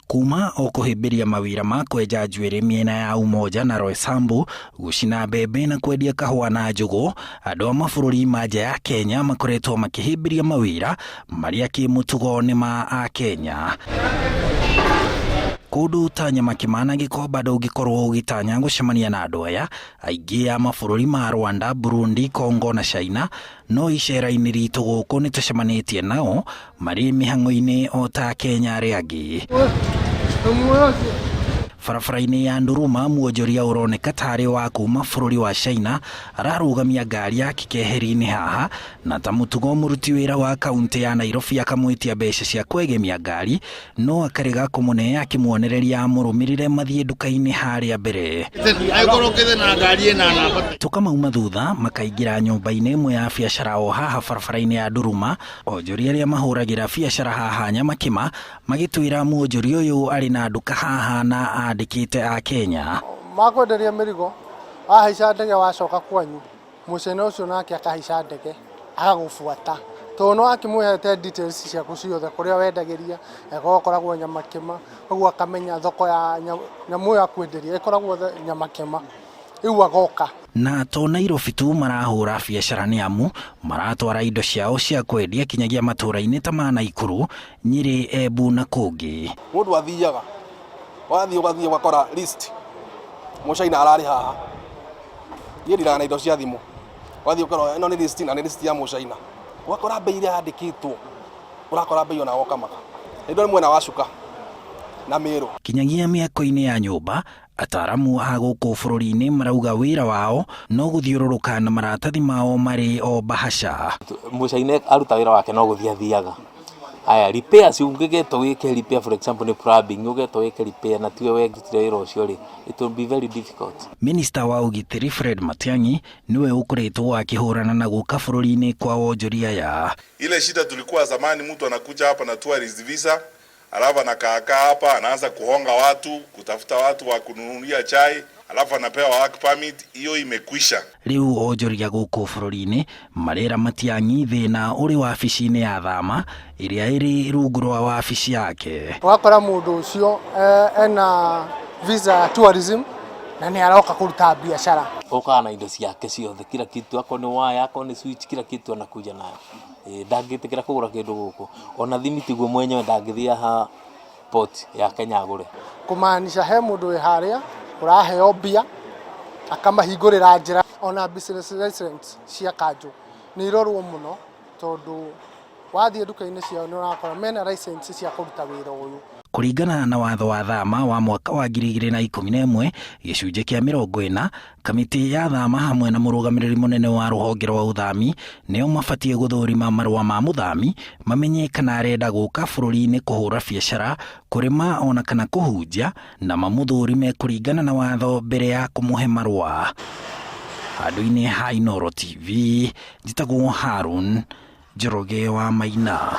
kuma o kuhimbiria mawira ma kwenja njuĩrĩ miena ya Umoja na Roysambu, gucina mbembe na kwendia kahũa na njũgũ, andũ a mabũrũri ma nja ya Kenya makoretwo makĩhĩmbĩria mawira marĩa kĩmũtugo nĩ ma a Kenya. Kũndũ ta Nyamakima Gikomba ndũngĩkorwo ũgĩtanya gũcemania na andũ aya aingĩ a mabũrũri ma Rwanda, Burundi, Congo na China, no icera-inĩ ritũ gũkũ nĩ tũcemanĩtie nao marĩ mĩhang'o-inĩ o ta Kenya arĩa angĩ. Barabara-inĩ ya Nduruma, muonjoria ũroneka tarĩ wa kuma bũrũri wa China ararũgamia ngari yake keheri-inĩ haha, na ta mũtugo mũruti wĩra wa kaunti ya Nairobi akamwĩtia mbeca cia kwegemia ngari, no akarega kũmũne akĩmuonereria mũrũmĩrĩre mathiĩ nduka-inĩ harĩa mbere. Tũkamauma thutha makaingĩra nyũmba-inĩ ĩmwe ya biacara o haha barabara-inĩ ya Nduruma, onjoria arĩa mahũragĩra biacara haha Nyamakima magĩtwĩra muonjoria ũyũ arĩ na nduka haha na andĩkĩte a Kenya. Makwenderia mĩrigo, wahaica ndege wacoka kwanyu, mũcene ũcio nake akahaica ndege agagũbuata. Tondũ akĩmũhete details ciaku ciothe kũrĩa wendagĩria, ĩkoragwo Nyamakima, ũguo akamenya thoko ya nyamũ ya kwenderia ĩkoragwo Nyamakima. Rĩu agoka. Na to Nairobi tu marahũra biacara nĩ amu maratwara indo ciao cia kwendia kinyagia matũra-inĩ ta ma Naikuru, Nyĩrĩ, Embu na kũngĩ. Mũndũ athiaga wathiĩ ũgakora list mũcaina ararĩ haha, yendira na indo cia thimũ, wathiĩ ũkora ĩno nĩ list na nĩ list ya mũcaina, ũgakora bei iria yandĩkĩtwo, ũrakora bei ona wokamaka, indo nĩ mwena wa Cuka na Meru. Kinyagia mĩako-inĩ ya nyũmba, ataramu a gũkũ bũrũri-inĩ marauga wĩra wao no gũthiũrũrũka na maratathi mao marĩ o bahasha. Mũcaina aruta wĩra wake no gũthiĩ athiaga. Aya repairs ungegetwo wike repair, for example ni plumbing, ugetwo wike repair na tiwe wekitire wĩra ũcio rĩ, it will be very difficult. Minister wa ũgitĩri Fred Matiang'i niwe ũkoretwo akĩhũrana na gũka bũrũri-inĩ kwa wonjoria ya. Ile shida tulikuwa zamani, mtu anakuja hapa na tourist visa, alafu anakaa hapa anaanza kuhonga watu, kutafuta watu wa kununulia chai, alafu anapewa work permit. Hiyo imekwisha. Riu onjoria gũkũ bũrũri-inĩ marera Matiang'i thĩna ũrĩ wabici-inĩ ya thama ĩrĩa ĩrĩ rungu rwa wabici yake. Wakora mũndũ ũcio ena visa ya tourism na nĩ aroka kũruta biashara. Oka na indo ciake ciothe, kila kitu, ako ni waya, ako ni switch, kila kitu anakuja nayo. Ndangĩtĩkĩra kũgũra kĩndũ gũkũ. Ona thimiti guo mwenyewe ndangĩthia ha port ya Kenya agũre. Kũmaanisha he mũndũ wĩ harĩa ũraheo mbia akamahingũrĩra njĩra. Ona business license cia kanjũ nĩ irorwo mũno, tondũ wathiĩ nduka-inĩ ciao nĩ ũrakora mena license cia kũruta wĩra ũyũ. Kũringana na watho wa thama wa mwaka wa 2011 gĩcunjĩ kĩa 40, kamĩtĩ ya thama hamwe na mũrũgamĩrĩri mũnene wa rũhonge rwa ũthami nĩo mabatie gũthũrima marũa ma mũthami mamenye kana arenda gũka bũrũri-inĩ kũhũra biacara, kũrĩma ona kana kũhunjia, na mamũthũrime kũringana na watho mbere ya kũmũhe marũa. Handũ-inĩ ha Inooro TV, njĩtagwo Harun Njoroge wa Maina.